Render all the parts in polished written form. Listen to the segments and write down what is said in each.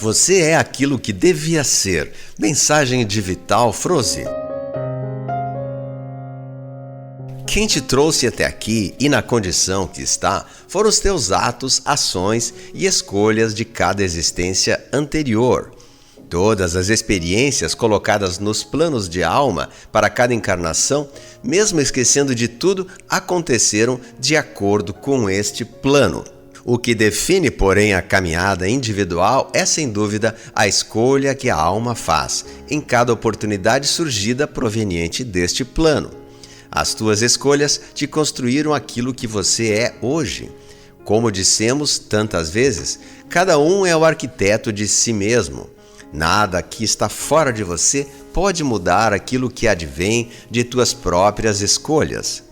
Você é aquilo que devia ser. Mensagem de Vital Froze. Quem te trouxe até aqui e na condição que está foram os teus atos, ações e escolhas de cada existência anterior. Todas as experiências colocadas nos planos de alma para cada encarnação, mesmo esquecendo de tudo, aconteceram de acordo com este plano. O que define, porém, a caminhada individual é, sem dúvida, a escolha que a alma faz em cada oportunidade surgida proveniente deste plano. As tuas escolhas te construíram aquilo que você é hoje. Como dissemos tantas vezes, cada um é o arquiteto de si mesmo. Nada que está fora de você pode mudar aquilo que advém de tuas próprias escolhas.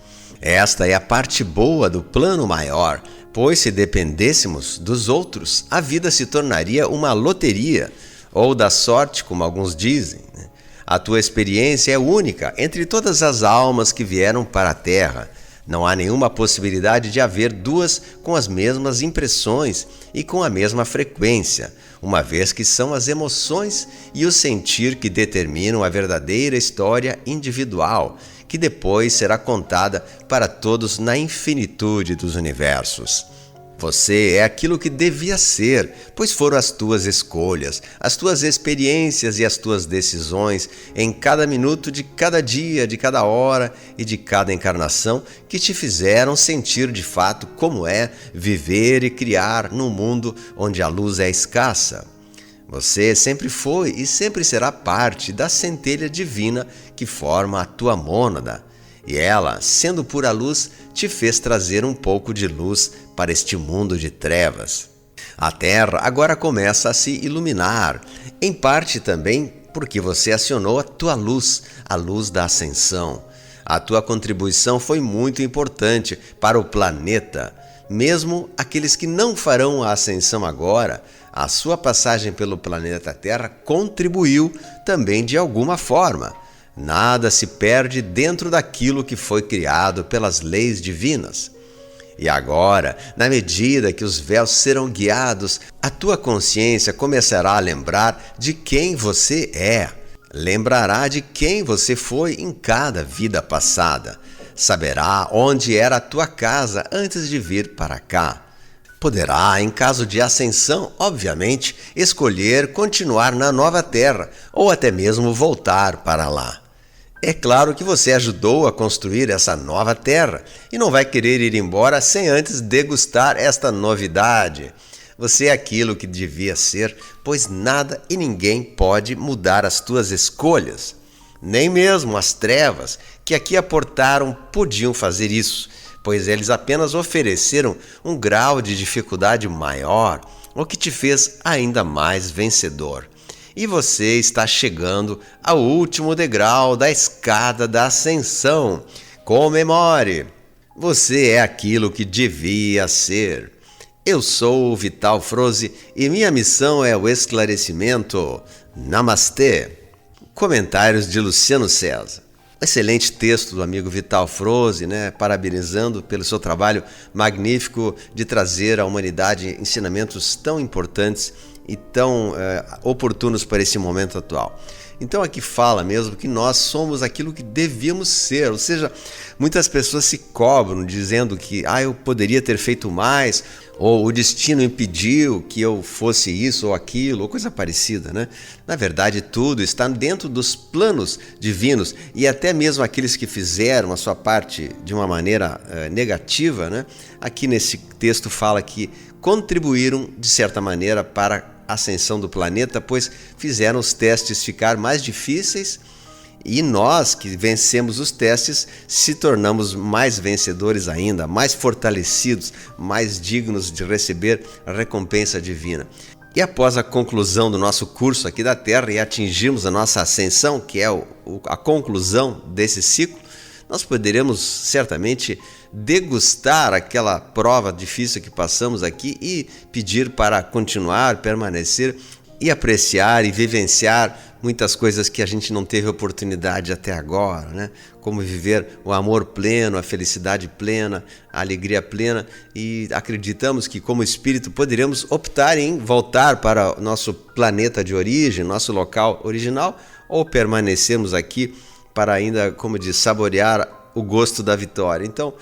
Esta é a parte boa do plano maior, pois se dependêssemos dos outros, a vida se tornaria uma loteria, ou da sorte, como alguns dizem. A tua experiência é única entre todas as almas que vieram para a Terra. Não há nenhuma possibilidade de haver duas com as mesmas impressões e com a mesma frequência, uma vez que são as emoções e o sentir que determinam a verdadeira história individual, que depois será contada para todos na infinitude dos universos. Você é aquilo que devia ser, pois foram as tuas escolhas, as tuas experiências e as tuas decisões em cada minuto de cada dia, de cada hora e de cada encarnação que te fizeram sentir de fato como é viver e criar num mundo onde a luz é escassa. Você sempre foi e sempre será parte da centelha divina que forma a tua mônada. E ela, sendo pura luz, te fez trazer um pouco de luz para este mundo de trevas. A Terra agora começa a se iluminar, em parte também porque você acionou a tua luz, a luz da ascensão. A tua contribuição foi muito importante para o planeta. Mesmo aqueles que não farão a ascensão agora, a sua passagem pelo planeta Terra contribuiu também de alguma forma. Nada se perde dentro daquilo que foi criado pelas leis divinas. E agora, na medida que os véus serão guiados, a tua consciência começará a lembrar de quem você é. Lembrará de quem você foi em cada vida passada. Saberá onde era a tua casa antes de vir para cá. Poderá, em caso de ascensão, obviamente, escolher continuar na nova terra ou até mesmo voltar para lá. É claro que você ajudou a construir essa nova terra e não vai querer ir embora sem antes degustar esta novidade. Você é aquilo que devia ser, pois nada e ninguém pode mudar as tuas escolhas. Nem mesmo as trevas que aqui aportaram podiam fazer isso, pois eles apenas ofereceram um grau de dificuldade maior, o que te fez ainda mais vencedor. E você está chegando ao último degrau da escada da ascensão. Comemore! Você é aquilo que devia ser. Eu sou o Vital Froze e minha missão é o esclarecimento. Namastê! Comentários de Luciano César. Excelente texto do amigo Vital Froze, parabenizando pelo seu trabalho magnífico de trazer à humanidade ensinamentos tão importantes e tão oportunos para esse momento atual. Então aqui fala mesmo que nós somos aquilo que devíamos ser, ou seja, muitas pessoas se cobram dizendo que eu poderia ter feito mais, ou o destino impediu que eu fosse isso ou aquilo, ou coisa parecida, né? Na verdade, tudo está dentro dos planos divinos e até mesmo aqueles que fizeram a sua parte de uma maneira negativa, né? Aqui nesse texto fala que contribuíram de certa maneira para a ascensão do planeta, pois fizeram os testes ficar mais difíceis e nós que vencemos os testes se tornamos mais vencedores ainda, mais fortalecidos, mais dignos de receber a recompensa divina. E após a conclusão do nosso curso aqui da Terra e atingirmos a nossa ascensão, que é a conclusão desse ciclo, nós poderemos certamente degustar aquela prova difícil que passamos aqui e pedir para continuar, permanecer e apreciar e vivenciar muitas coisas que a gente não teve oportunidade até agora, né? Como viver o amor pleno, a felicidade plena, a alegria plena, e acreditamos que como espírito poderemos optar em voltar para o nosso planeta de origem, nosso local original, ou permanecermos aqui para ainda, como diz, saborear o gosto da vitória. Então,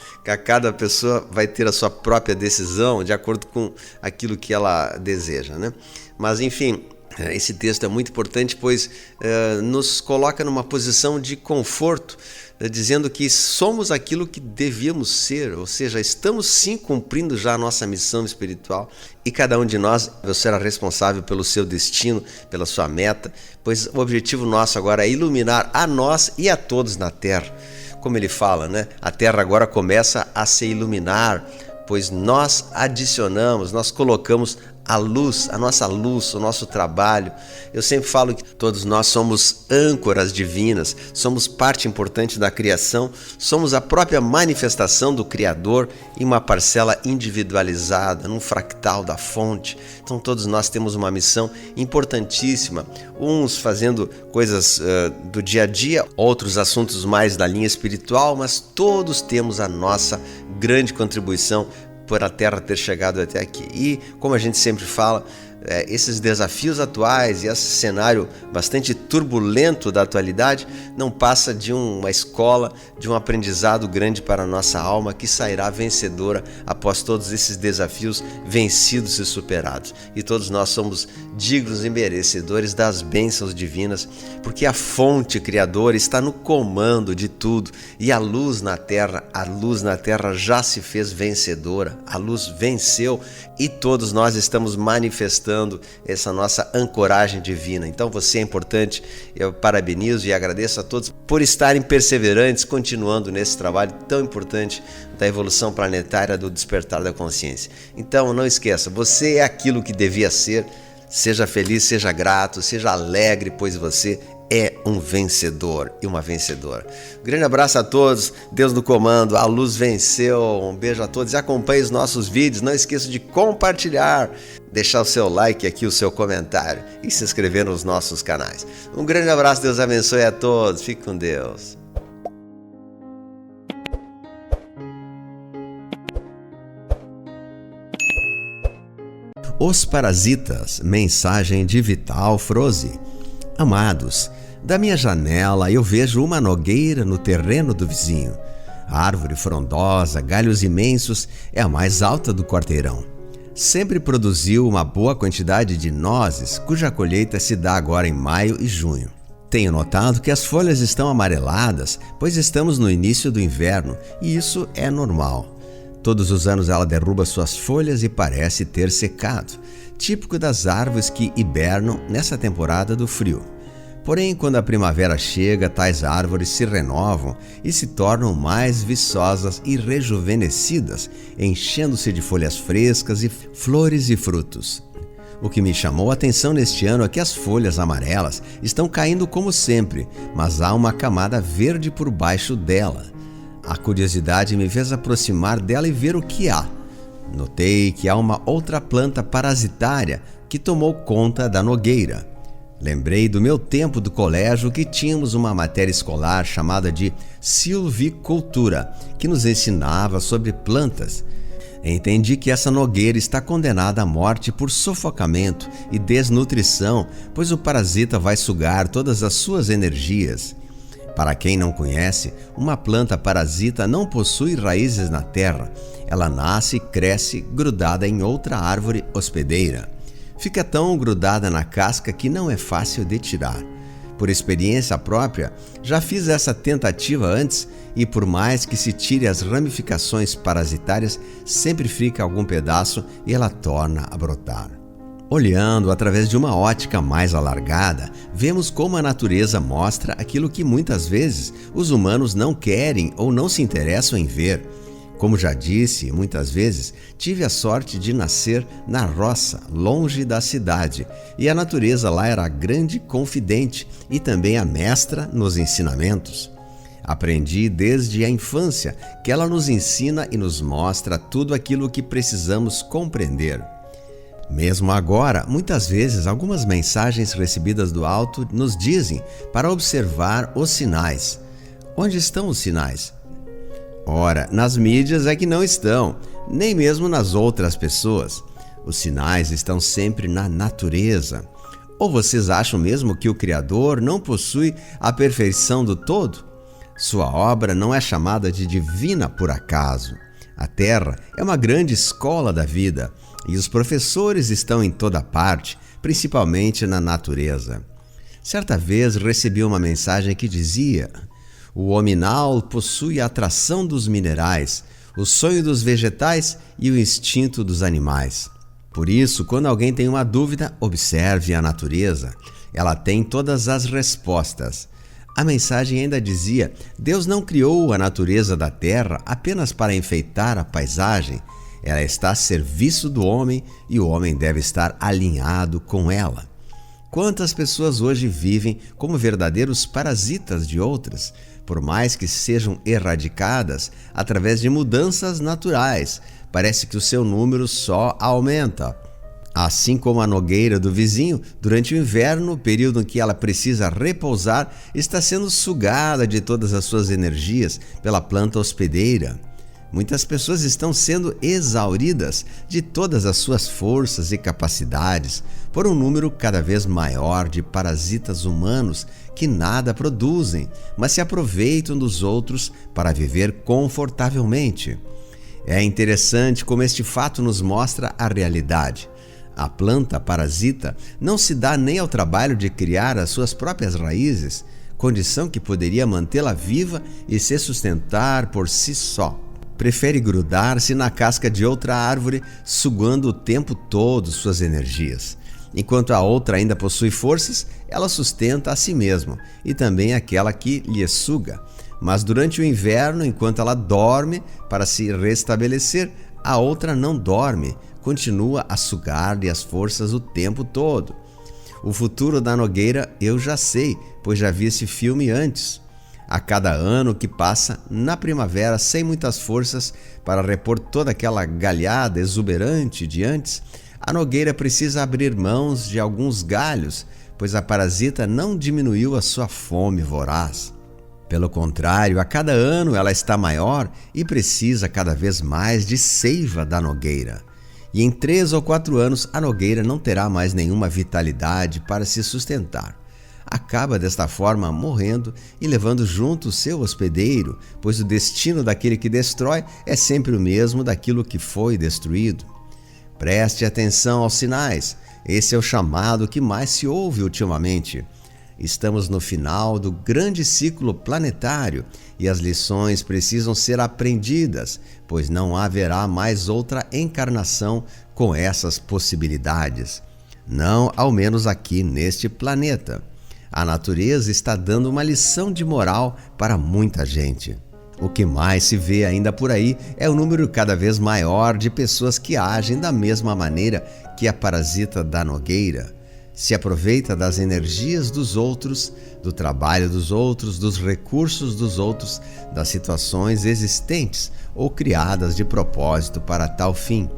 cada pessoa vai ter a sua própria decisão de acordo com aquilo que ela deseja, né? Mas, enfim, esse texto é muito importante, pois nos coloca numa posição de conforto, dizendo que somos aquilo que devíamos ser, ou seja, estamos sim cumprindo já a nossa missão espiritual, e cada um de nós será responsável pelo seu destino, pela sua meta, pois o objetivo nosso agora é iluminar a nós e a todos na Terra. Como ele fala, né? A Terra agora começa a se iluminar, pois nós adicionamos, nós colocamos a luz, a nossa luz, o nosso trabalho. Eu sempre falo que todos nós somos âncoras divinas, somos parte importante da criação, somos a própria manifestação do Criador em uma parcela individualizada, num fractal da fonte. Então todos nós temos uma missão importantíssima, uns fazendo coisas do dia a dia, outros assuntos mais da linha espiritual, mas todos temos a nossa grande contribuição por a Terra ter chegado até aqui. E, como a gente sempre fala, esses desafios atuais e esse cenário bastante turbulento da atualidade não passa de uma escola, de um aprendizado grande para a nossa alma, que sairá vencedora após todos esses desafios vencidos e superados. E todos nós somos dignos e merecedores das bênçãos divinas, porque a fonte criadora está no comando de tudo, e a luz na terra já se fez vencedora, a luz venceu, e todos nós estamos manifestando essa nossa ancoragem divina. Então você é importante, eu parabenizo e agradeço a todos por estarem perseverantes, continuando nesse trabalho tão importante da evolução planetária, do despertar da consciência. Então não esqueça, você é aquilo que devia ser. Seja feliz, seja grato, seja alegre, pois você é um vencedor e uma vencedora. Grande abraço a todos, Deus no comando, a luz venceu, um beijo a todos e acompanhe os nossos vídeos, não esqueça de compartilhar, deixar o seu like aqui, o seu comentário e se inscrever nos nossos canais. Um grande abraço, Deus abençoe a todos, fique com Deus. Os parasitas, mensagem de Vital Froze. Amados, da minha janela eu vejo uma nogueira no terreno do vizinho. A árvore frondosa, galhos imensos, é a mais alta do quarteirão. Sempre produziu uma boa quantidade de nozes, cuja colheita se dá agora em maio e junho. Tenho notado que as folhas estão amareladas, pois estamos no início do inverno, e isso é normal. Todos os anos ela derruba suas folhas e parece ter secado, típico das árvores que hibernam nessa temporada do frio. Porém, quando a primavera chega, tais árvores se renovam e se tornam mais viçosas e rejuvenescidas, enchendo-se de folhas frescas e flores e frutos. O que me chamou a atenção neste ano é que as folhas amarelas estão caindo como sempre, mas há uma camada verde por baixo dela. A curiosidade me fez aproximar dela e ver o que há. Notei que há uma outra planta parasitária que tomou conta da nogueira. Lembrei do meu tempo do colégio que tínhamos uma matéria escolar chamada de silvicultura, que nos ensinava sobre plantas. Entendi que essa nogueira está condenada à morte por sufocamento e desnutrição, pois o parasita vai sugar todas as suas energias. Para quem não conhece, uma planta parasita não possui raízes na terra. Ela nasce e cresce grudada em outra árvore hospedeira. Fica tão grudada na casca que não é fácil de tirar. Por experiência própria, já fiz essa tentativa antes e por mais que se tire as ramificações parasitárias, sempre fica algum pedaço e ela torna a brotar. Olhando através de uma ótica mais alargada, vemos como a natureza mostra aquilo que muitas vezes os humanos não querem ou não se interessam em ver. Como já disse, muitas vezes tive a sorte de nascer na roça, longe da cidade, e a natureza lá era a grande confidente e também a mestra nos ensinamentos. Aprendi desde a infância que ela nos ensina e nos mostra tudo aquilo que precisamos compreender. Mesmo agora, muitas vezes, algumas mensagens recebidas do alto nos dizem para observar os sinais. Onde estão os sinais? Ora, nas mídias é que não estão, nem mesmo nas outras pessoas. Os sinais estão sempre na natureza. Ou vocês acham mesmo que o Criador não possui a perfeição do todo? Sua obra não é chamada de divina por acaso. A Terra é uma grande escola da vida e os professores estão em toda parte, principalmente na natureza. Certa vez recebi uma mensagem que dizia: o hominal possui a atração dos minerais, o sonho dos vegetais e o instinto dos animais. Por isso, quando alguém tem uma dúvida, observe a natureza. Ela tem todas as respostas. A mensagem ainda dizia: Deus não criou a natureza da terra apenas para enfeitar a paisagem. Ela está a serviço do homem e o homem deve estar alinhado com ela. Quantas pessoas hoje vivem como verdadeiros parasitas de outras, por mais que sejam erradicadas através de mudanças naturais? Parece que o seu número só aumenta. Assim como a nogueira do vizinho, durante o inverno, período em que ela precisa repousar, está sendo sugada de todas as suas energias pela planta hospedeira. Muitas pessoas estão sendo exauridas de todas as suas forças e capacidades por um número cada vez maior de parasitas humanos que nada produzem, mas se aproveitam dos outros para viver confortavelmente. É interessante como este fato nos mostra a realidade. A planta parasita não se dá nem ao trabalho de criar as suas próprias raízes, condição que poderia mantê-la viva e se sustentar por si só. Prefere grudar-se na casca de outra árvore, sugando o tempo todo suas energias. Enquanto a outra ainda possui forças, ela sustenta a si mesma e também aquela que lhe suga. Mas durante o inverno, enquanto ela dorme para se restabelecer, a outra não dorme, continua a sugar-lhe as forças o tempo todo. O futuro da nogueira eu já sei, pois já vi esse filme antes. A cada ano que passa, na primavera, sem muitas forças para repor toda aquela galhada exuberante de antes, a nogueira precisa abrir mãos de alguns galhos, pois a parasita não diminuiu a sua fome voraz. Pelo contrário, a cada ano ela está maior e precisa cada vez mais de seiva da nogueira. E em 3 ou 4 anos a nogueira não terá mais nenhuma vitalidade para se sustentar. Acaba desta forma morrendo e levando junto o seu hospedeiro, pois o destino daquele que destrói é sempre o mesmo daquilo que foi destruído. Preste atenção aos sinais. Esse é o chamado que mais se ouve ultimamente. Estamos no final do grande ciclo planetário e as lições precisam ser aprendidas, pois não haverá mais outra encarnação com essas possibilidades. Não, ao menos aqui neste planeta. A natureza está dando uma lição de moral para muita gente. O que mais se vê ainda por aí é o número cada vez maior de pessoas que agem da mesma maneira que a parasita da nogueira. Se aproveita das energias dos outros, do trabalho dos outros, dos recursos dos outros, das situações existentes ou criadas de propósito para tal fim.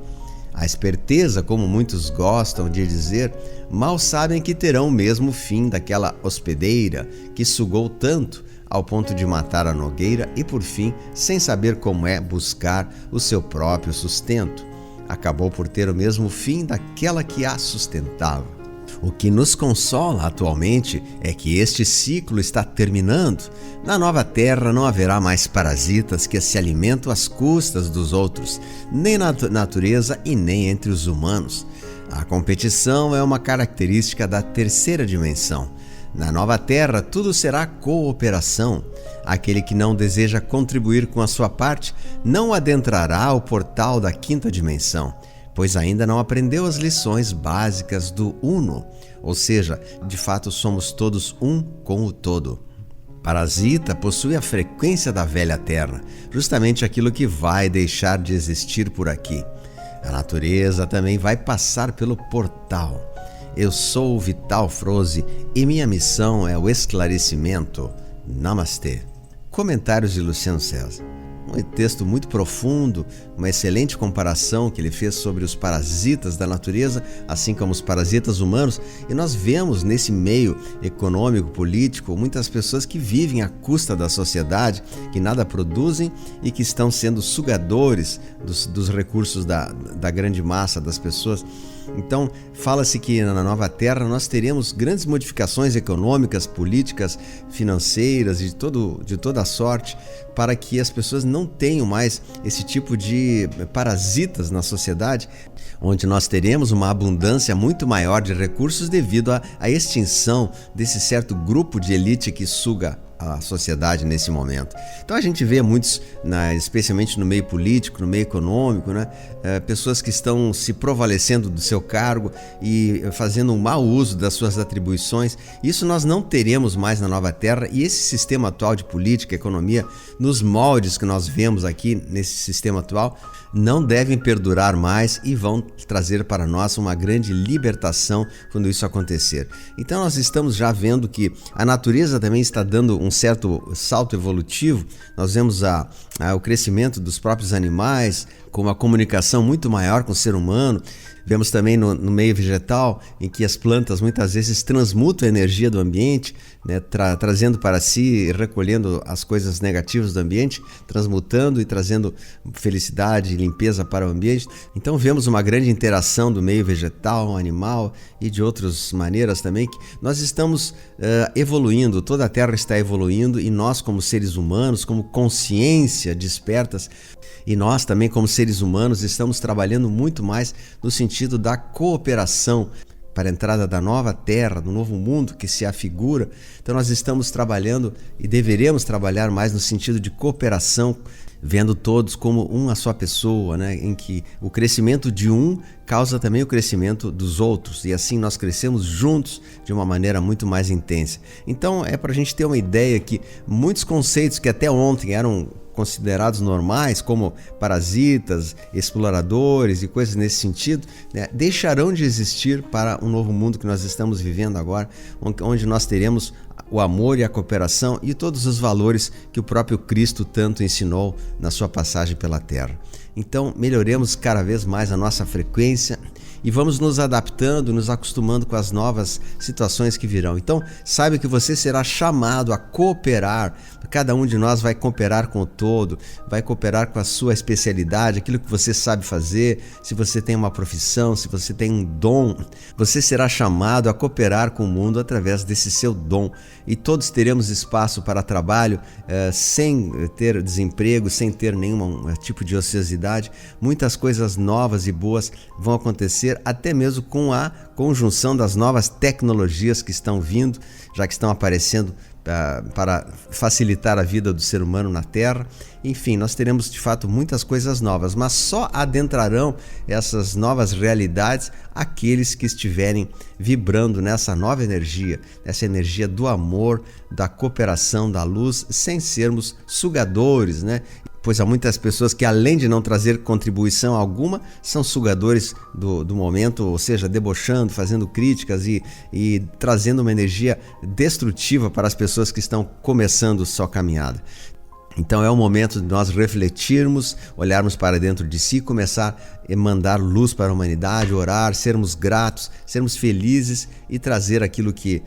A esperteza, como muitos gostam de dizer, mal sabem que terão o mesmo fim daquela hospedeira que sugou tanto ao ponto de matar a nogueira e, por fim, sem saber como é buscar o seu próprio sustento, acabou por ter o mesmo fim daquela que a sustentava. O que nos consola atualmente é que este ciclo está terminando. Na nova terra não haverá mais parasitas que se alimentam às custas dos outros, nem na natureza e nem entre os humanos. A competição é uma característica da terceira dimensão. Na nova terra tudo será cooperação. Aquele que não deseja contribuir com a sua parte não adentrará o portal da quinta dimensão, pois ainda não aprendeu as lições básicas do Uno, ou seja, de fato somos todos um com o todo. Parasita possui a frequência da velha terra, justamente aquilo que vai deixar de existir por aqui. A natureza também vai passar pelo portal. Eu sou o Vital Froze e minha missão é o esclarecimento. Namastê. Comentários de Luciano César. um texto muito profundo, uma excelente comparação que ele fez sobre os parasitas da natureza, assim como os parasitas humanos, e nós vemos nesse meio econômico, político, muitas pessoas que vivem à custa da sociedade, que nada produzem e que estão sendo sugadores dos recursos da grande massa das pessoas. Então, fala-se que na Nova Terra nós teremos grandes modificações econômicas, políticas, financeiras e de toda a sorte, para que as pessoas não tenham mais esse tipo de parasitas na sociedade, onde nós teremos uma abundância muito maior de recursos devido à extinção desse certo grupo de elite que suga a sociedade nesse momento. Então a gente vê muitos, especialmente no meio político, no meio econômico, pessoas que estão se provalecendo do seu cargo e fazendo um mau uso das suas atribuições. Isso nós não teremos mais na Nova Terra, e esse sistema atual de política, economia, nos moldes que nós vemos aqui nesse sistema atual, não devem perdurar mais e vão trazer para nós uma grande libertação quando isso acontecer. Então nós estamos já vendo que a natureza também está dando um certo salto evolutivo. Nós vemos o crescimento dos próprios animais, com uma comunicação muito maior com o ser humano. Vemos também no meio vegetal, em que as plantas muitas vezes transmutam a energia do ambiente, trazendo para si, recolhendo as coisas negativas do ambiente, transmutando e trazendo felicidade e limpeza para o ambiente. Então vemos uma grande interação do meio vegetal, animal e de outras maneiras também, que nós estamos evoluindo, toda a Terra está evoluindo, e nós como seres humanos, como consciência despertas, e nós também como seres humanos estamos trabalhando muito mais no sentido da cooperação para a entrada da nova terra, do novo mundo que se afigura. Então nós estamos trabalhando e deveremos trabalhar mais no sentido de cooperação, vendo todos como uma só pessoa, em que o crescimento de um causa também o crescimento dos outros, e assim nós crescemos juntos de uma maneira muito mais intensa. Então é para a gente ter uma ideia que muitos conceitos que até ontem eram considerados normais, como parasitas, exploradores e coisas nesse sentido, deixarão de existir para um novo mundo que nós estamos vivendo agora, onde nós teremos o amor e a cooperação e todos os valores que o próprio Cristo tanto ensinou na sua passagem pela Terra. Então, melhoremos cada vez mais a nossa frequência e vamos nos adaptando, nos acostumando com as novas situações que virão. Então, saiba que você será chamado a cooperar. Cada um de nós vai cooperar com o todo, vai cooperar com a sua especialidade, aquilo que você sabe fazer. Se você tem uma profissão, se você tem um dom, você será chamado a cooperar com o mundo através desse seu dom. E todos teremos espaço para trabalho, sem ter desemprego, sem ter nenhum tipo de ociosidade. Muitas coisas novas e boas vão acontecer, até mesmo com a conjunção das novas tecnologias que estão vindo, já que estão aparecendo para facilitar a vida do ser humano na Terra. Enfim, nós teremos de fato muitas coisas novas, mas só adentrarão essas novas realidades aqueles que estiverem vibrando nessa nova energia, essa energia do amor, da cooperação, da luz, sem sermos sugadores, Pois há muitas pessoas que, além de não trazer contribuição alguma, são sugadores do momento, ou seja, debochando, fazendo críticas e trazendo uma energia destrutiva para as pessoas que estão começando sua caminhada. Então é o momento de nós refletirmos, olharmos para dentro de si, começar a mandar luz para a humanidade, orar, sermos gratos, sermos felizes e trazer aquilo que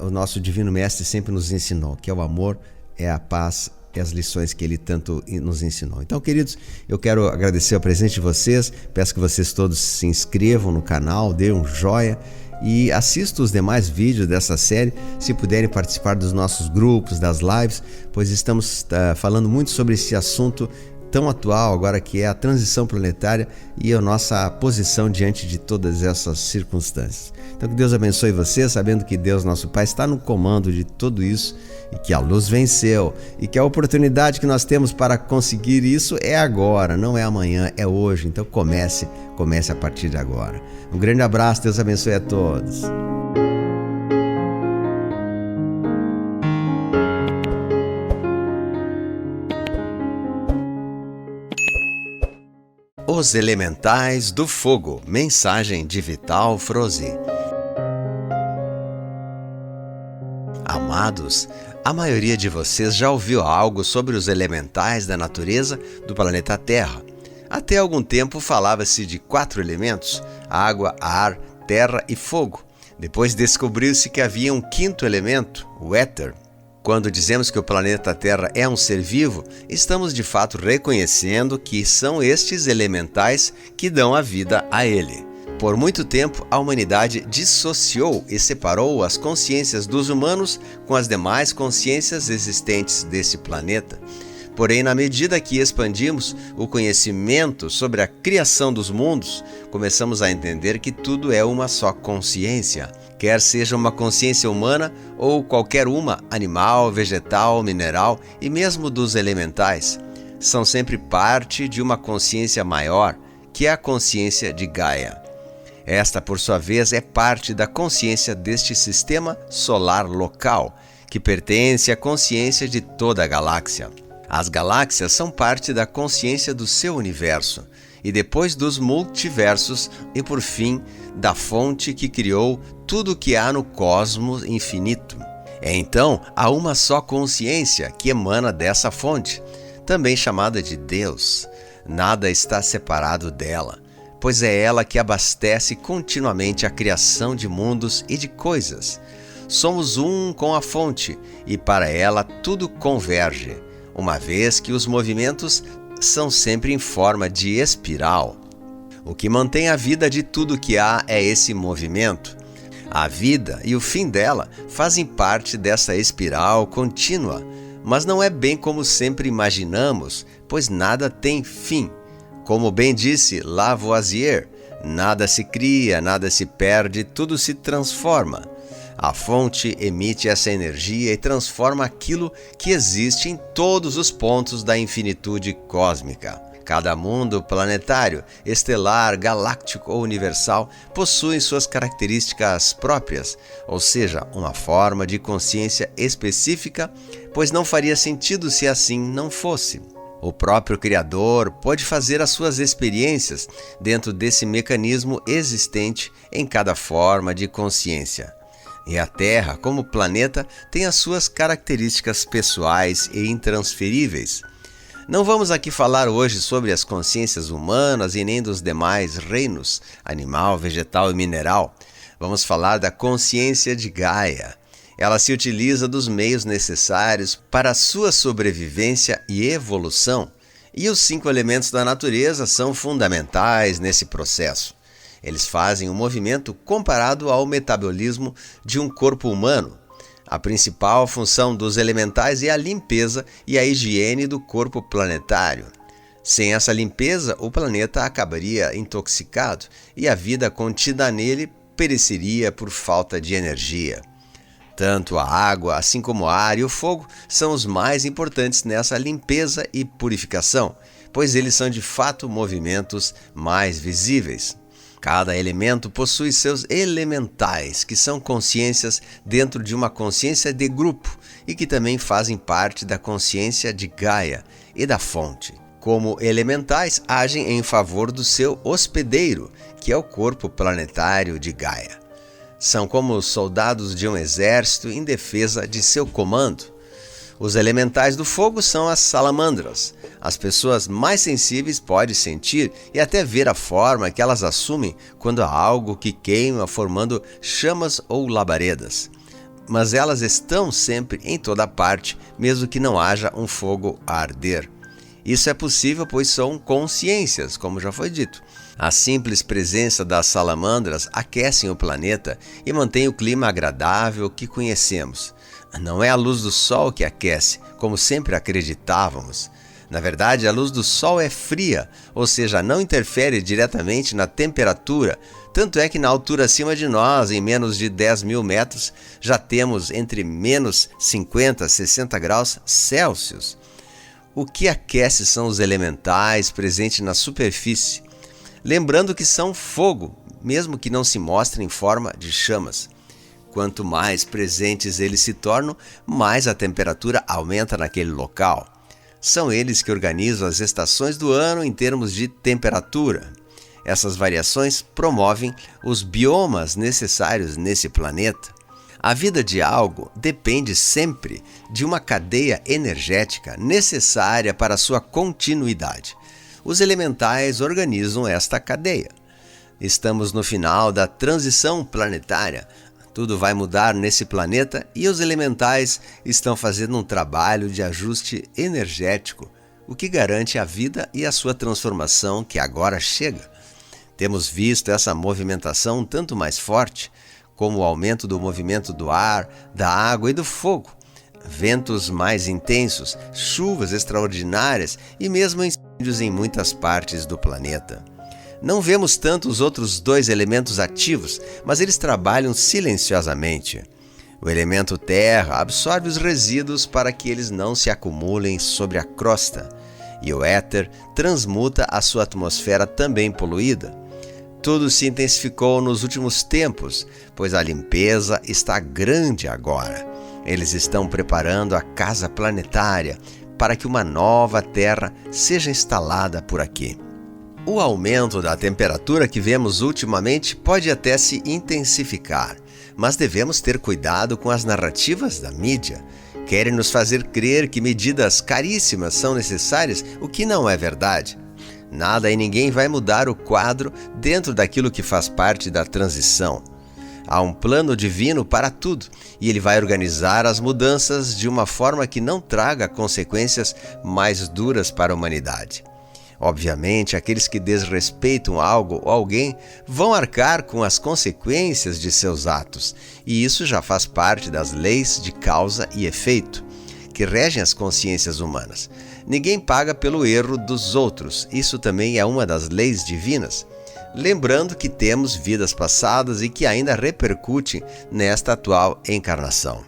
o nosso Divino Mestre sempre nos ensinou, que é o amor, é a paz, e as lições que ele tanto nos ensinou. Então, queridos, eu quero agradecer a presença de vocês, peço que vocês todos se inscrevam no canal, dêem um joinha e assistam os demais vídeos dessa série, se puderem participar dos nossos grupos, das lives, pois estamos falando muito sobre esse assunto tão atual agora, que é a transição planetária e a nossa posição diante de todas essas circunstâncias. Então que Deus abençoe você, sabendo que Deus, nosso Pai, está no comando de tudo isso e que a luz venceu e que a oportunidade que nós temos para conseguir isso é agora, não é amanhã, é hoje. Então comece a partir de agora. Um grande abraço, Deus abençoe a todos. Os Elementais do Fogo. Mensagem de Vital Froze. Amados, A maioria de vocês já ouviu algo sobre os elementais da natureza do planeta Terra. Até algum tempo falava-se de 4 elementos: água, ar, terra e fogo. Depois descobriu-se que havia um 5º elemento, o éter. Quando dizemos que o planeta Terra é um ser vivo, estamos de fato reconhecendo que são estes elementais que dão a vida a ele. Por muito tempo, a humanidade dissociou e separou as consciências dos humanos com as demais consciências existentes desse planeta. Porém, na medida que expandimos o conhecimento sobre a criação dos mundos, começamos a entender que tudo é uma só consciência, quer seja uma consciência humana ou qualquer uma, animal, vegetal, mineral e mesmo dos elementais. São sempre parte de uma consciência maior, que é a consciência de Gaia. Esta, por sua vez, é parte da consciência deste sistema solar local, que pertence à consciência de toda a galáxia. As galáxias são parte da consciência do seu universo, e depois dos multiversos, e por fim, da fonte que criou tudo o que há no cosmos infinito. Então, há uma só consciência que emana dessa fonte, também chamada de Deus. Nada está separado dela, pois é ela que abastece continuamente a criação de mundos e de coisas. Somos um com a fonte, e para ela tudo converge, uma vez que os movimentos são sempre em forma de espiral. O que mantém a vida de tudo que há é esse movimento. A vida e o fim dela fazem parte dessa espiral contínua, mas não é bem como sempre imaginamos, pois nada tem fim. Como bem disse Lavoisier, nada se cria, nada se perde, tudo se transforma. A fonte emite essa energia e transforma aquilo que existe em todos os pontos da infinitude cósmica. Cada mundo planetário, estelar, galáctico ou universal possui suas características próprias, ou seja, uma forma de consciência específica, pois não faria sentido se assim não fosse. O próprio Criador pode fazer as suas experiências dentro desse mecanismo existente em cada forma de consciência. E a Terra, como planeta, tem as suas características pessoais e intransferíveis. Não vamos aqui falar hoje sobre as consciências humanas e nem dos demais reinos, animal, vegetal e mineral. Vamos falar da consciência de Gaia. Ela se utiliza dos meios necessários para a sua sobrevivência e evolução, e os 5 elementos da natureza são fundamentais nesse processo. Eles fazem um movimento comparado ao metabolismo de um corpo humano. A principal função dos elementais é a limpeza e a higiene do corpo planetário. Sem essa limpeza, o planeta acabaria intoxicado e a vida contida nele pereceria por falta de energia. Tanto a água, assim como o ar e o fogo são os mais importantes nessa limpeza e purificação, pois eles são de fato movimentos mais visíveis. Cada elemento possui seus elementais, que são consciências dentro de uma consciência de grupo e que também fazem parte da consciência de Gaia e da fonte. Como elementais, agem em favor do seu hospedeiro, que é o corpo planetário de Gaia. São como os soldados de um exército em defesa de seu comando. Os elementais do fogo são as salamandras. As pessoas mais sensíveis podem sentir e até ver a forma que elas assumem quando há algo que queima, formando chamas ou labaredas. Mas elas estão sempre em toda parte, mesmo que não haja um fogo a arder. Isso é possível pois são consciências, como já foi dito. A simples presença das salamandras aquecem o planeta e mantém o clima agradável que conhecemos. Não é a luz do sol que aquece, como sempre acreditávamos. Na verdade, a luz do sol é fria, ou seja, não interfere diretamente na temperatura. Tanto é que na altura acima de nós, em menos de 10 mil metros, já temos entre menos 50 a 60 graus Celsius. O que aquece são os elementais presentes na superfície. Lembrando que são fogo, mesmo que não se mostrem em forma de chamas. Quanto mais presentes eles se tornam, mais a temperatura aumenta naquele local. São eles que organizam as estações do ano em termos de temperatura. Essas variações promovem os biomas necessários nesse planeta. A vida de algo depende sempre de uma cadeia energética necessária para sua continuidade. Os elementais organizam esta cadeia. Estamos no final da transição planetária. Tudo vai mudar nesse planeta e os elementais estão fazendo um trabalho de ajuste energético, o que garante a vida e a sua transformação que agora chega. Temos visto essa movimentação tanto mais forte, como o aumento do movimento do ar, da água e do fogo, ventos mais intensos, chuvas extraordinárias e mesmo incêndios em muitas partes do planeta. Não vemos tanto os outros dois elementos ativos, mas eles trabalham silenciosamente. O elemento terra absorve os resíduos para que eles não se acumulem sobre a crosta, e o éter transmuta a sua atmosfera também poluída. Tudo se intensificou nos últimos tempos, pois a limpeza está grande agora. Eles estão preparando a casa planetária para que uma nova Terra seja instalada por aqui. O aumento da temperatura que vemos ultimamente pode até se intensificar, mas devemos ter cuidado com as narrativas da mídia. Querem nos fazer crer que medidas caríssimas são necessárias, o que não é verdade. Nada e ninguém vai mudar o quadro dentro daquilo que faz parte da transição. Há um plano divino para tudo e ele vai organizar as mudanças de uma forma que não traga consequências mais duras para a humanidade. Obviamente, aqueles que desrespeitam algo ou alguém vão arcar com as consequências de seus atos, e isso já faz parte das leis de causa e efeito que regem as consciências humanas. Ninguém paga pelo erro dos outros, isso também é uma das leis divinas. Lembrando que temos vidas passadas e que ainda repercutem nesta atual encarnação.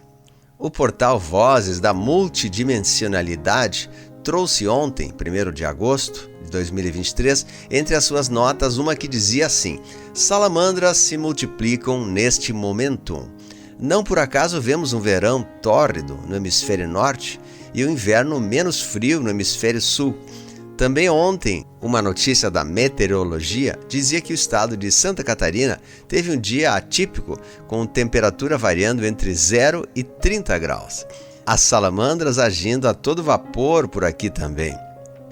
O portal Vozes da Multidimensionalidade trouxe ontem, 1º de agosto de 2023, entre as suas notas uma que dizia assim: salamandras se multiplicam neste momento. Não por acaso vemos um verão tórrido no hemisfério norte e um inverno menos frio no hemisfério sul. Também ontem, uma notícia da meteorologia dizia que o estado de Santa Catarina teve um dia atípico, com temperatura variando entre 0 e 30 graus. As salamandras agindo a todo vapor por aqui também.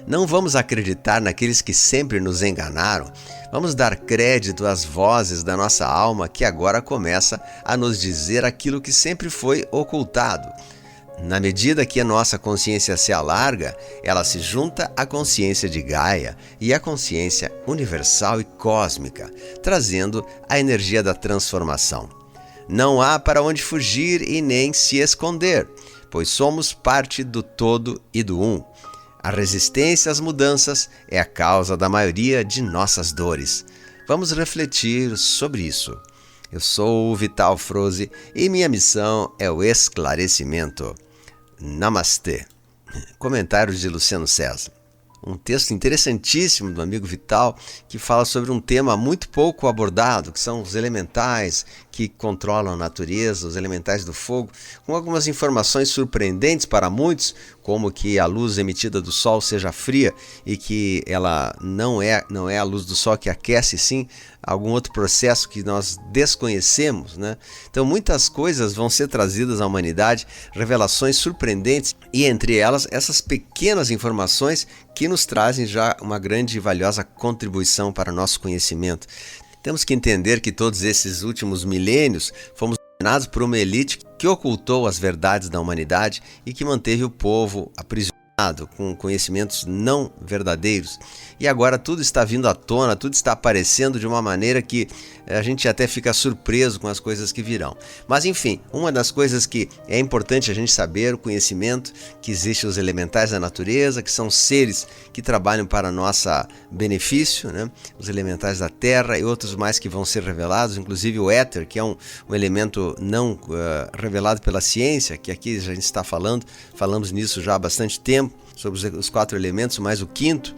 Não vamos acreditar naqueles que sempre nos enganaram. Vamos dar crédito às vozes da nossa alma que agora começa a nos dizer aquilo que sempre foi ocultado. Na medida que a nossa consciência se alarga, ela se junta à consciência de Gaia e à consciência universal e cósmica, trazendo a energia da transformação. Não há para onde fugir e nem se esconder, pois somos parte do todo e do um. A resistência às mudanças é a causa da maioria de nossas dores. Vamos refletir sobre isso. Eu sou o Vital Froze e minha missão é o esclarecimento. Namastê. Comentários de Luciano César. Um texto interessantíssimo do amigo Vital que fala sobre um tema muito pouco abordado, que são os elementais que controlam a natureza, os elementais do fogo, com algumas informações surpreendentes para muitos, como que a luz emitida do Sol seja fria e que ela não é a luz do Sol que aquece, sim algum outro processo que nós desconhecemos, né? Então muitas coisas vão ser trazidas à humanidade, revelações surpreendentes, e entre elas essas pequenas informações que nos trazem já uma grande e valiosa contribuição para o nosso conhecimento. Temos que entender que todos esses últimos milênios fomos dominados por uma elite que ocultou as verdades da humanidade e que manteve o povo aprisionado com conhecimentos não verdadeiros. E agora tudo está vindo à tona, tudo está aparecendo de uma maneira que a gente até fica surpreso com as coisas que virão. Mas enfim, uma das coisas que é importante a gente saber, o conhecimento que existem os elementais da natureza, que são seres que trabalham para nosso benefício, né? Os elementais da terra e outros mais que vão ser revelados, inclusive o éter, que é um elemento não revelado pela ciência, que aqui a gente está falamos nisso já há bastante tempo, sobre os 4 elementos, mais o 5º.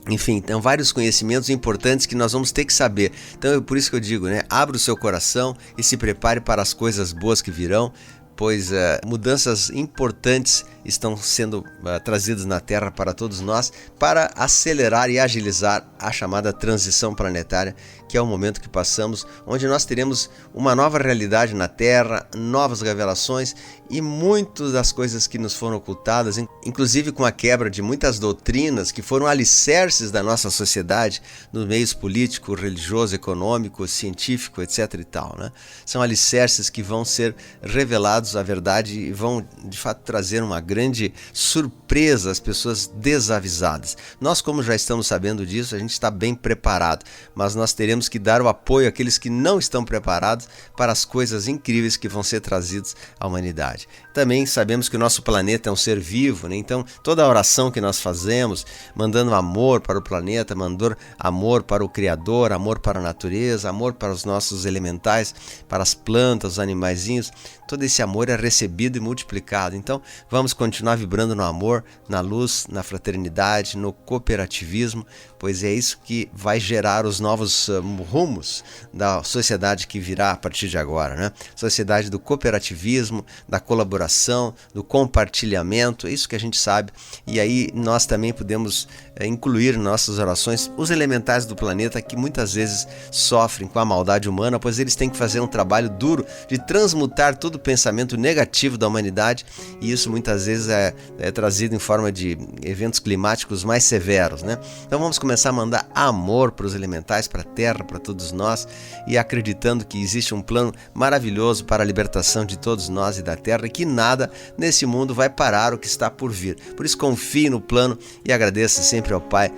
Enfim, então vários conhecimentos importantes que nós vamos ter que saber. Então é por isso que eu digo, né? Abra o seu coração e se prepare para as coisas boas que virão, pois mudanças importantes estão sendo trazidos na Terra para todos nós para acelerar e agilizar a chamada transição planetária, que é o momento que passamos, onde nós teremos uma nova realidade na Terra, novas revelações e muitas das coisas que nos foram ocultadas, inclusive com a quebra de muitas doutrinas que foram alicerces da nossa sociedade, nos meios político, religioso, econômico, científico, etc. e tal, né? São alicerces que vão ser revelados à verdade e vão, de fato, trazer uma grande surpresa às pessoas desavisadas. Nós, como já estamos sabendo disso, a gente está bem preparado, mas nós teremos que dar o apoio àqueles que não estão preparados para as coisas incríveis que vão ser trazidas à humanidade. Também sabemos que o nosso planeta é um ser vivo, né? Então toda a oração que nós fazemos, mandando amor para o planeta, mandando amor para o Criador, amor para a natureza, amor para os nossos elementais, para as plantas, os animaizinhos, todo esse amor é recebido e multiplicado. Então vamos continuar vibrando no amor, na luz, na fraternidade, no cooperativismo, pois é isso que vai gerar os novos rumos da sociedade que virá a partir de agora, né? Sociedade do cooperativismo, da colaboração, do compartilhamento, é isso que a gente sabe. E aí nós também podemos incluir em nossas orações os elementais do planeta que muitas vezes sofrem com a maldade humana, pois eles têm que fazer um trabalho duro de transmutar todo o pensamento negativo da humanidade, e isso muitas vezes é trazido em forma de eventos climáticos mais severos, né? Então vamos começar a mandar amor para os elementais, para a Terra, para todos nós, e acreditando que existe um plano maravilhoso para a libertação de todos nós e da Terra, e que nada nesse mundo vai parar o que está por vir. Por isso confie no plano e agradeça sempre ao Pai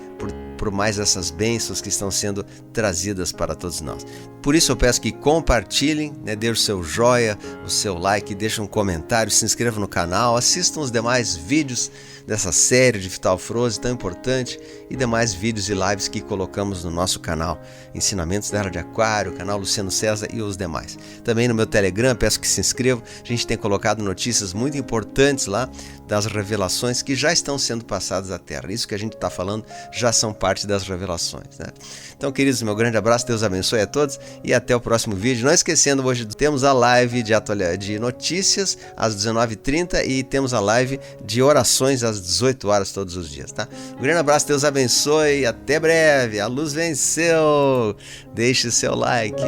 por mais essas bênçãos que estão sendo trazidas para todos nós. Por isso eu peço que compartilhem, né, dê o seu joia, o seu like, deixem um comentário, se inscrevam no canal, assistam os demais vídeos dessa série de Vital Froze tão importante e demais vídeos e lives que colocamos no nosso canal Ensinamentos da Era de Aquário, canal Luciano César e os demais. Também no meu Telegram, peço que se inscrevam, a gente tem colocado notícias muito importantes lá das revelações que já estão sendo passadas à Terra. Isso que a gente está falando já são parte das revelações, né? Então, queridos, meu grande abraço, Deus abençoe a todos e até o próximo vídeo. Não esquecendo, hoje temos a live de notícias às 19h30 e temos a live de orações às 18 horas todos os dias, tá? Um grande abraço, Deus abençoe e até breve. A luz venceu. Deixe seu like.